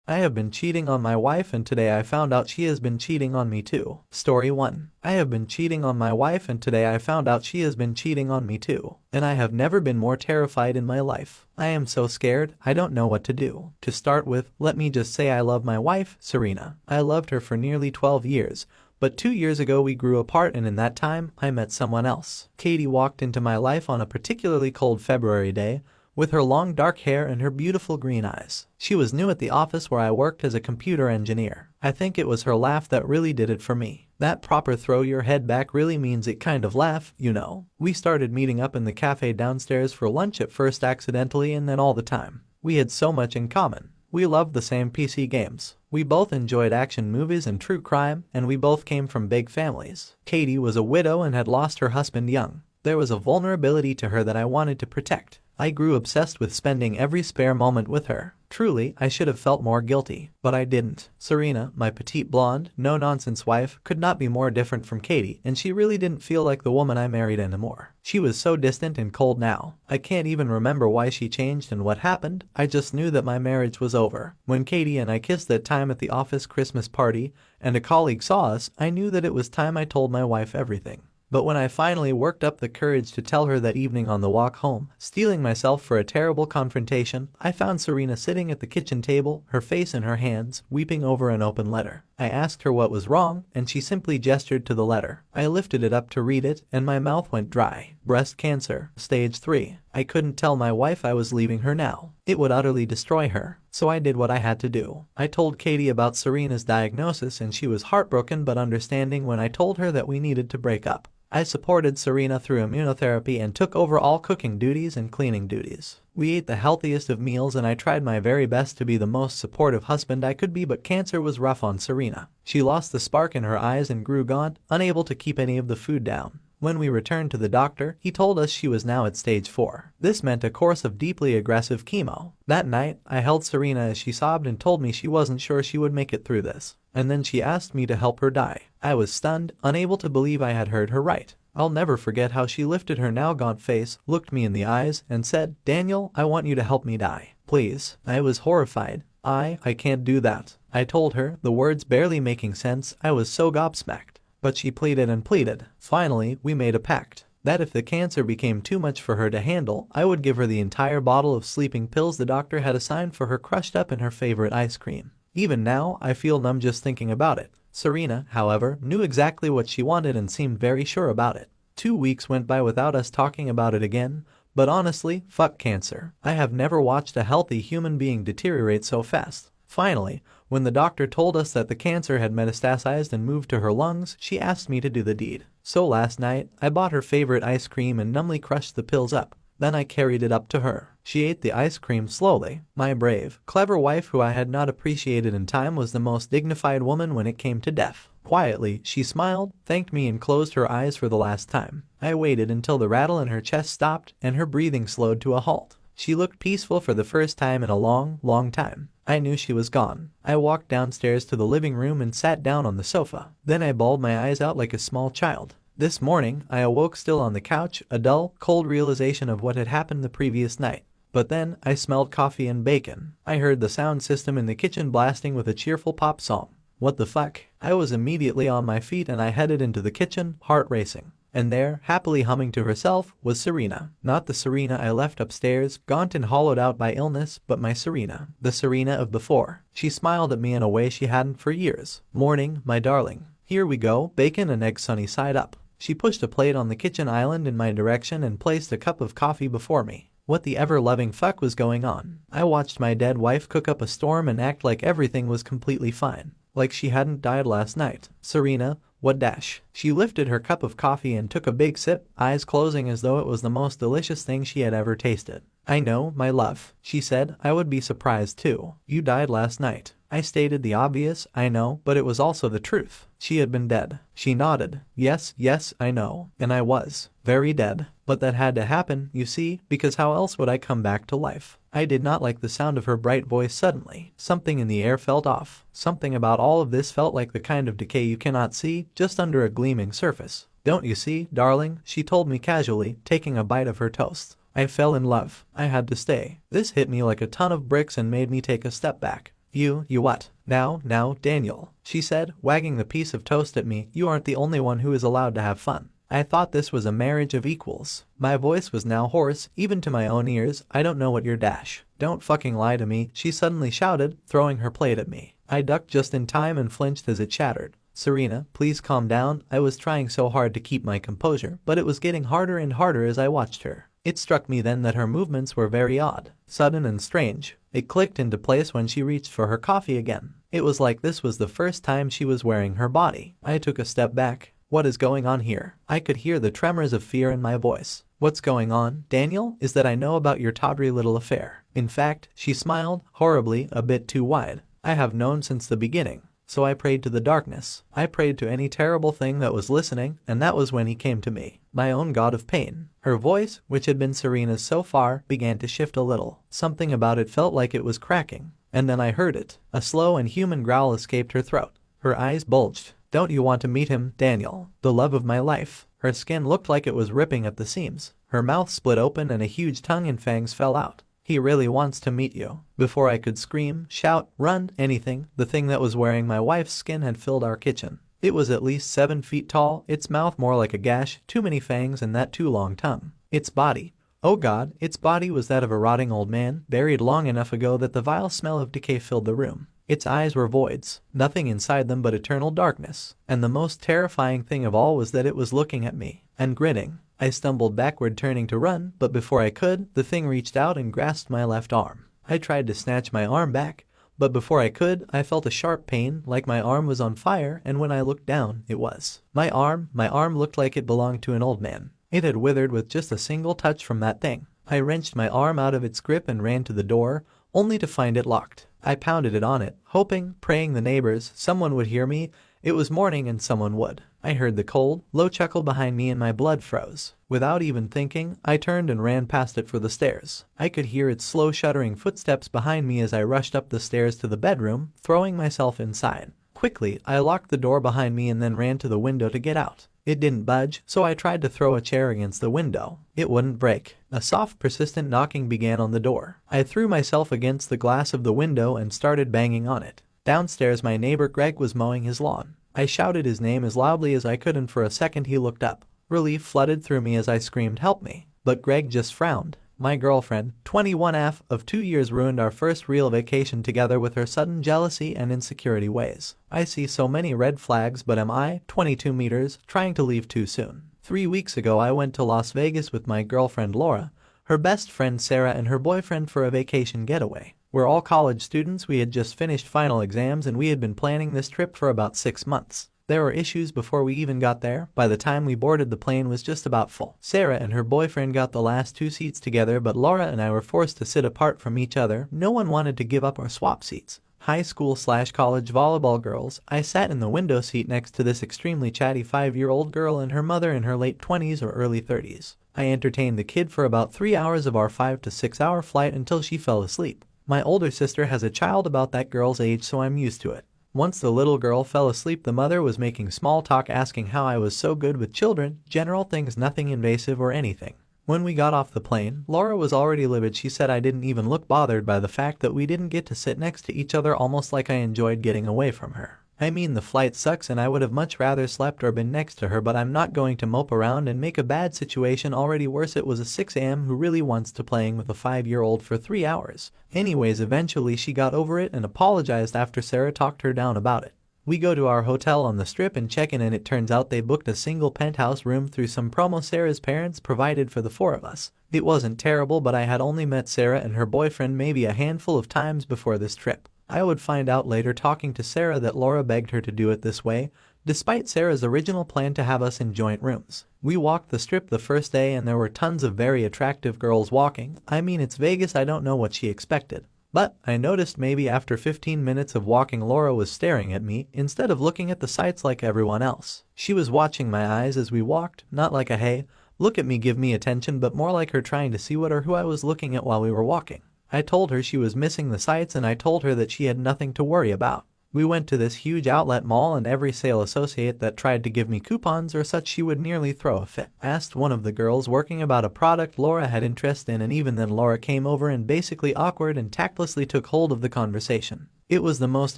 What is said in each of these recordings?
I have been cheating on my wife and today I found out she has been cheating on me too. Story 1. I have been cheating on my wife and today I found out she has been cheating on me too. And I have never been more terrified in my life. I am so scared, I don't know what to do. To start with, let me just say I love my wife, Serena. I loved her for nearly 12 years. But 2 years ago we grew apart and in that time, I met someone else. Katie walked into my life on a particularly cold February day, with her long dark hair and her beautiful green eyes. She was new at the office where I worked as a computer engineer. I think it was her laugh that really did it for me. That proper throw your head back really means it kind of laugh, you know. We started meeting up in the cafe downstairs for lunch at first accidentally and then all the time. We had so much in common. We loved the same PC games. We both enjoyed action movies and true crime, and we both came from big families. Katie was a widow and had lost her husband young. There was a vulnerability to her that I wanted to protect. I grew obsessed with spending every spare moment with her. Truly, I should have felt more guilty, but I didn't. Serena, my petite blonde, no-nonsense wife, could not be more different from Katie, and she really didn't feel like the woman I married anymore. She was so distant and cold now. I can't even remember why she changed and what happened. I just knew that my marriage was over. When Katie and I kissed that time at the office Christmas party, and a colleague saw us, I knew that it was time I told my wife everything. But when I finally worked up the courage to tell her that evening on the walk home, steeling myself for a terrible confrontation, I found Serena sitting at the kitchen table, her face in her hands, weeping over an open letter. I asked her what was wrong, and she simply gestured to the letter. I lifted it up to read it, and my mouth went dry. Breast cancer, stage 3. I couldn't tell my wife I was leaving her now. It would utterly destroy her. So I did what I had to do. I told Katie about Serena's diagnosis and she was heartbroken but understanding when I told her that we needed to break up. I supported Serena through immunotherapy and took over all cooking duties and cleaning duties. We ate the healthiest of meals and I tried my very best to be the most supportive husband I could be, but cancer was rough on Serena. She lost the spark in her eyes and grew gaunt, unable to keep any of the food down. When we returned to the doctor, he told us she was now at stage 4. This meant a course of deeply aggressive chemo. That night, I held Serena as she sobbed and told me she wasn't sure she would make it through this. And then she asked me to help her die. I was stunned, unable to believe I had heard her right. I'll never forget how she lifted her now gaunt face, looked me in the eyes, and said, "Daniel, I want you to help me die. Please." I was horrified. I can't do that. I told her, the words barely making sense. I was so gobsmacked. But she pleaded and pleaded. Finally, we made a pact that if the cancer became too much for her to handle, I would give her the entire bottle of sleeping pills the doctor had assigned for her crushed up in her favorite ice cream. Even now, I feel numb just thinking about it. Serena, however, knew exactly what she wanted and seemed very sure about it. 2 weeks went by without us talking about it again, but honestly, fuck cancer. I have never watched a healthy human being deteriorate so fast. Finally, when the doctor told us that the cancer had metastasized and moved to her lungs, she asked me to do the deed. So last night, I bought her favorite ice cream and numbly crushed the pills up. Then I carried it up to her. She ate the ice cream slowly. My brave, clever wife who I had not appreciated in time was the most dignified woman when it came to death. Quietly, she smiled, thanked me and closed her eyes for the last time. I waited until the rattle in her chest stopped and her breathing slowed to a halt. She looked peaceful for the first time in a long, long time. I knew she was gone. I walked downstairs to the living room and sat down on the sofa. Then I bawled my eyes out like a small child. This morning, I awoke still on the couch, a dull, cold realization of what had happened the previous night. But then, I smelled coffee and bacon. I heard the sound system in the kitchen blasting with a cheerful pop song. What the fuck? I was immediately on my feet and I headed into the kitchen, heart racing. And there, happily humming to herself, was Serena. Not the Serena I left upstairs, gaunt and hollowed out by illness, but my Serena. The Serena of before. She smiled at me in a way she hadn't for years. "Morning, my darling. Here we go, bacon and eggs sunny side up." She pushed a plate on the kitchen island in my direction and placed a cup of coffee before me. What the ever-loving fuck was going on? I watched my dead wife cook up a storm and act like everything was completely fine. Like she hadn't died last night. Serena, what dash? She lifted her cup of coffee and took a big sip, eyes closing as though it was the most delicious thing she had ever tasted. "I know, my love," she said. "I would be surprised too. You died last night." I stated the obvious, I know, but it was also the truth. She had been dead. She nodded. Yes, I know. And I was. Very dead. But that had to happen, you see, because how else would I come back to life? I did not like the sound of her bright voice suddenly. Something in the air felt off. Something about all of this felt like the kind of decay you cannot see, just under a gleaming surface. "Don't you see, darling?" she told me casually, taking a bite of her toast. I fell in love. I had to stay. This hit me like a ton of bricks and made me take a step back. You what? Now, Daniel, she said, wagging the piece of toast at me, you aren't the only one who is allowed to have fun. I thought this was a marriage of equals. My voice was now hoarse, even to my own ears. I don't know what you're dash. Don't fucking lie to me, she suddenly shouted, throwing her plate at me. I ducked just in time and flinched as it shattered. Serena, please calm down. I was trying so hard to keep my composure, but it was getting harder and harder as I watched her. It struck me then that her movements were very odd, sudden and strange. It clicked into place when she reached for her coffee again. It was like this was the first time she was wearing her body. I took a step back. What is going on here? I could hear the tremors of fear in my voice. What's going on, Daniel, is that I know about your tawdry little affair. In fact, she smiled, horribly, a bit too wide. I have known since the beginning. So I prayed to the darkness. I prayed to any terrible thing that was listening, and that was when he came to me. My own god of pain. Her voice, which had been Serena's so far, began to shift a little. Something about it felt like it was cracking. And then I heard it. A slow and human growl escaped her throat. Her eyes bulged. Don't you want to meet him, Daniel? The love of my life. Her skin looked like it was ripping at the seams. Her mouth split open and a huge tongue and fangs fell out. He really wants to meet you. Before I could scream, shout, run, anything, the thing that was wearing my wife's skin had filled our kitchen. It was at least 7 feet tall, its mouth more like a gash, too many fangs and that too long tongue. Its body. Oh God, its body was that of a rotting old man, buried long enough ago that the vile smell of decay filled the room. Its eyes were voids, nothing inside them but eternal darkness. And the most terrifying thing of all was that it was looking at me, and grinning. I stumbled backward turning to run, but before I could, the thing reached out and grasped my left arm. I tried to snatch my arm back, but before I could, I felt a sharp pain, like my arm was on fire, and when I looked down, it was. My arm looked like it belonged to an old man. It had withered with just a single touch from that thing. I wrenched my arm out of its grip and ran to the door, only to find it locked. I pounded it on it, hoping, praying the neighbors, someone would hear me. It was morning and someone would. I heard the cold, low chuckle behind me and my blood froze. Without even thinking, I turned and ran past it for the stairs. I could hear its slow shuddering footsteps behind me as I rushed up the stairs to the bedroom, throwing myself inside. Quickly, I locked the door behind me and then ran to the window to get out. It didn't budge, so I tried to throw a chair against the window. It wouldn't break. A soft, persistent knocking began on the door. I threw myself against the glass of the window and started banging on it. Downstairs, my neighbor Greg was mowing his lawn. I shouted his name as loudly as I could and for a second he looked up. Relief flooded through me as I screamed, "Help me." But Greg just frowned. My girlfriend, 21 of 2 years, ruined our first real vacation together with her sudden jealousy and insecurity ways. I see so many red flags, but am I, 22 meters, trying to leave too soon? 3 weeks ago I went to Las Vegas with my girlfriend Laura, her best friend Sarah and her boyfriend for a vacation getaway. We're all college students, we had just finished final exams and we had been planning this trip for about 6 months. There were issues before we even got there. By the time we boarded, the plane was just about full. Sarah and her boyfriend got the last 2 seats together, but Laura and I were forced to sit apart from each other. No one wanted to give up or swap seats. High school/college volleyball girls. I sat in the window seat next to this extremely chatty 5-year-old girl and her mother in her late 20s or early 30s. I entertained the kid for about 3 hours of our 5 to 6 hour flight until she fell asleep. My older sister has a child about that girl's age, so I'm used to it. Once the little girl fell asleep, the mother was making small talk, asking how I was so good with children, general things, nothing invasive or anything. When we got off the plane, Laura was already livid. She said I didn't even look bothered by the fact that we didn't get to sit next to each other, almost like I enjoyed getting away from her. I mean, the flight sucks and I would have much rather slept or been next to her, but I'm not going to mope around and make a bad situation already worse. It was a 6 a.m. who really wants to playing with a 5-year-old for 3 hours. Anyways, eventually she got over it and apologized after Sarah talked her down about it. We go to our hotel on the strip and check in, and it turns out they booked a single penthouse room through some promo Sarah's parents provided for the 4 of us. It wasn't terrible, but I had only met Sarah and her boyfriend maybe a handful of times before this trip. I would find out later talking to Sarah that Laura begged her to do it this way, despite Sarah's original plan to have us in joint rooms. We walked the strip the first day and there were tons of very attractive girls walking. I mean, it's Vegas, I don't know what she expected. But I noticed maybe after 15 minutes of walking, Laura was staring at me instead of looking at the sights like everyone else. She was watching my eyes as we walked, not like a "hey, look at me, give me attention," but more like her trying to see what or who I was looking at while we were walking. I told her she was missing the sights and I told her that she had nothing to worry about. We went to this huge outlet mall and every sale associate that tried to give me coupons or such, she would nearly throw a fit. Asked one of the girls working about a product Laura had interest in, and even then Laura came over and basically awkward and tactlessly took hold of the conversation. It was the most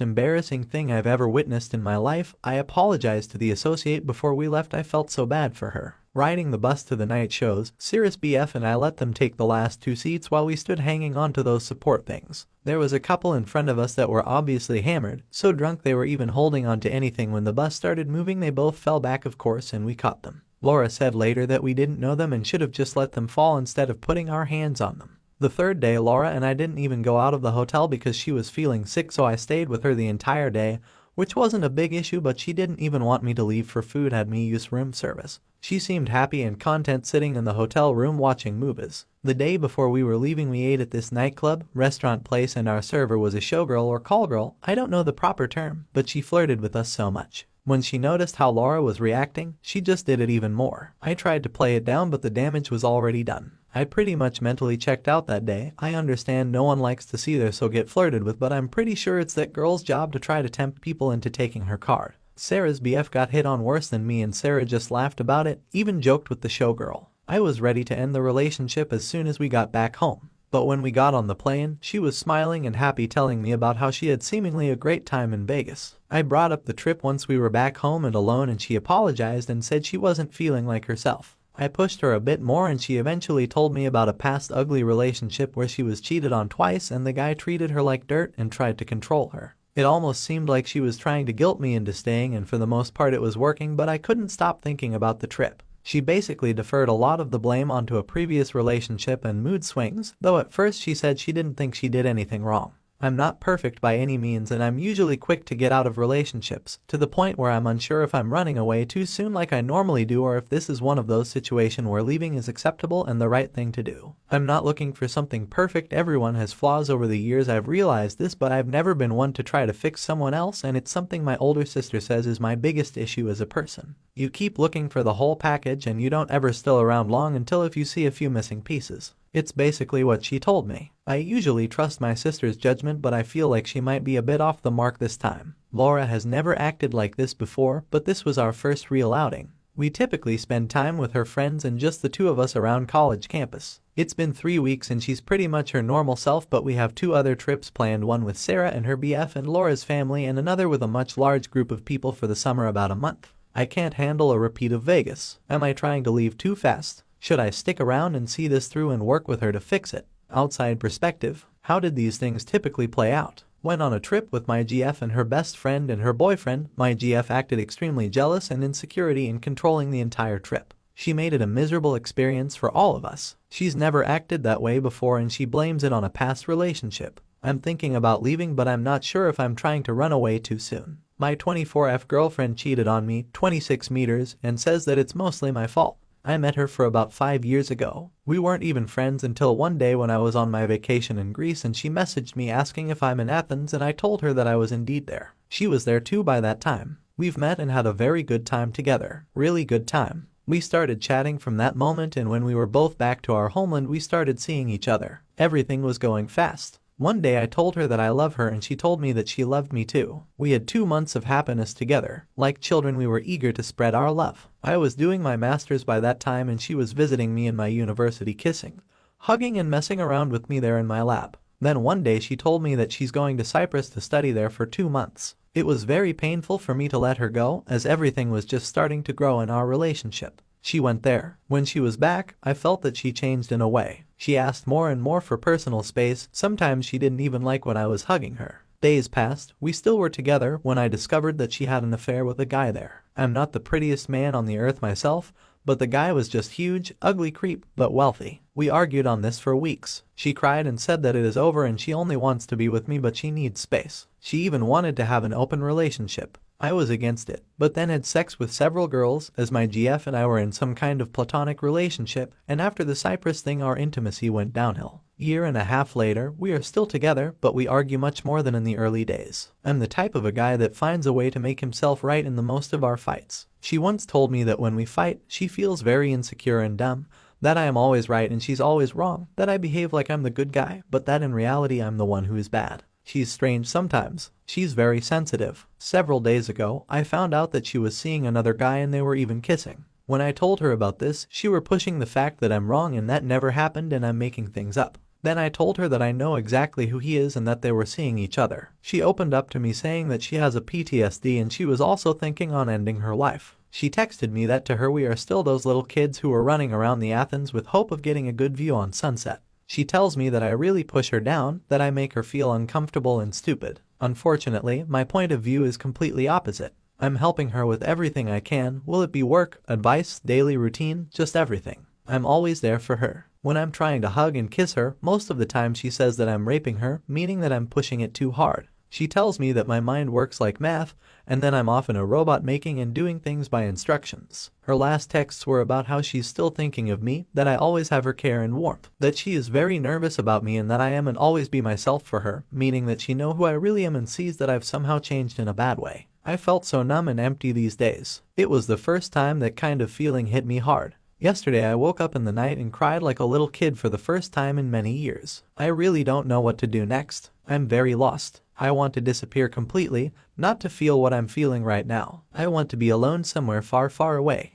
embarrassing thing I've ever witnessed in my life. I apologized to the associate before we left. I felt so bad for her. Riding the bus to the night shows, Sarah's BF and I let them take the last 2 seats while we stood hanging onto those support things. There was a couple in front of us that were obviously hammered, so drunk they were even holding onto anything. When the bus started moving, they both fell back, of course, and we caught them. Laura said later that we didn't know them and should have just let them fall instead of putting our hands on them. The third day, Laura and I didn't even go out of the hotel because she was feeling sick, so I stayed with her the entire day, which wasn't a big issue, but she didn't even want me to leave for food, had me use room service. She seemed happy and content sitting in the hotel room watching movies. The day before we were leaving, we ate at this nightclub, restaurant place, and our server was a showgirl or callgirl, I don't know the proper term, but she flirted with us so much. When she noticed how Laura was reacting, she just did it even more. I tried to play it down, but the damage was already done. I pretty much mentally checked out that day. I understand no one likes to see their so get flirted with, but I'm pretty sure it's that girl's job to try to tempt people into taking her card. Sarah's BF got hit on worse than me and Sarah just laughed about it, even joked with the showgirl. I was ready to end the relationship as soon as we got back home. But when we got on the plane, she was smiling and happy, telling me about how she had seemingly a great time in Vegas. I brought up the trip once we were back home and alone, and she apologized and said she wasn't feeling like herself. I pushed her a bit more and she eventually told me about a past ugly relationship where she was cheated on twice and the guy treated her like dirt and tried to control her. It almost seemed like she was trying to guilt me into staying, and for the most part it was working, but I couldn't stop thinking about the trip. She basically deferred a lot of the blame onto a previous relationship and mood swings, though at first she said she didn't think she did anything wrong. I'm not perfect by any means, and I'm usually quick to get out of relationships, to the point where I'm unsure if I'm running away too soon like I normally do, or if this is one of those situations where leaving is acceptable and the right thing to do. I'm not looking for something perfect. Everyone has flaws. Over the years I've realized this, but I've never been one to try to fix someone else, and it's something my older sister says is my biggest issue as a person. You keep looking for the whole package and you don't ever still around long until if you see a few missing pieces. It's basically what she told me. I usually trust my sister's judgment, but I feel like she might be a bit off the mark this time. Laura has never acted like this before, but this was our first real outing. We typically spend time with her friends and just the two of us around college campus. It's been 3 weeks and she's pretty much her normal self, but we have 2 other trips planned, one with Sarah and her BF and Laura's family, and another with a much large group of people for the summer, about a month. I can't handle a repeat of Vegas. Am I trying to leave too fast? Should I stick around and see this through and work with her to fix it? Outside perspective, how did these things typically play out? Went on a trip with my GF and her best friend and her boyfriend. My GF acted extremely jealous and insecurity in controlling the entire trip. She made it a miserable experience for all of us. She's never acted that way before and she blames it on a past relationship. I'm thinking about leaving, but I'm not sure if I'm trying to run away too soon. My 24F girlfriend cheated on me, 26 meters, and says that it's mostly my fault. I met her for about 5 years ago. We weren't even friends until one day when I was on my vacation in Greece and she messaged me asking if I'm in Athens, and I told her that I was indeed there. She was there too by that time. We've met and had a very good time together. Really good time. We started chatting from that moment, and when we were both back to our homeland we started seeing each other. Everything was going fast. One day I told her that I love her and she told me that she loved me too. We had 2 months of happiness together. Like children, we were eager to spread our love. I was doing my master's by that time and she was visiting me in my university, kissing, hugging and messing around with me there in my lap. Then one day she told me that she's going to Cyprus to study there for 2 months. It was very painful for me to let her go, as everything was just starting to grow in our relationship. She went there. When she was back, I felt that she changed in a way. She asked more and more for personal space. Sometimes she didn't even like when I was hugging her. Days passed. We still were together when I discovered that she had an affair with a guy there. I'm not the prettiest man on the earth myself, but the guy was just huge, ugly creep, but wealthy. We argued on this for weeks. She cried and said that it is over and she only wants to be with me, but she needs space. She even wanted to have an open relationship. I was against it, but then had sex with several girls, as my GF and I were in some kind of platonic relationship, and after the Cyprus thing our intimacy went downhill. 1.5 years later, we are still together, but we argue much more than in the early days. I'm the type of a guy that finds a way to make himself right in the most of our fights. She once told me that when we fight, she feels very insecure and dumb, that I am always right and she's always wrong, that I behave like I'm the good guy, but that in reality I'm the one who is bad. She's strange sometimes. She's very sensitive. Several days ago, I found out that she was seeing another guy and they were even kissing. When I told her about this, she were pushing the fact that I'm wrong and that never happened and I'm making things up. Then I told her that I know exactly who he is and that they were seeing each other. She opened up to me saying that she has a PTSD and she was also thinking on ending her life. She texted me that to her we are still those little kids who were running around the Athens with hope of getting a good view on sunset. She tells me that I really push her down, that I make her feel uncomfortable and stupid. Unfortunately, my point of view is completely opposite. I'm helping her with everything I can. Will it be work, advice, daily routine, just everything. I'm always there for her. When I'm trying to hug and kiss her, most of the time she says that I'm raping her, meaning that I'm pushing it too hard. She tells me that my mind works like math, and then I'm often a robot making and doing things by instructions. Her last texts were about how she's still thinking of me, that I always have her care and warmth, that she is very nervous about me and that I am and always be myself for her, meaning that she knows who I really am and sees that I've somehow changed in a bad way. I felt so numb and empty these days. It was the first time that kind of feeling hit me hard. Yesterday I woke up in the night and cried like a little kid for the first time in many years. I really don't know what to do next. I'm very lost. I want to disappear completely, not to feel what I'm feeling right now. I want to be alone somewhere far, far away.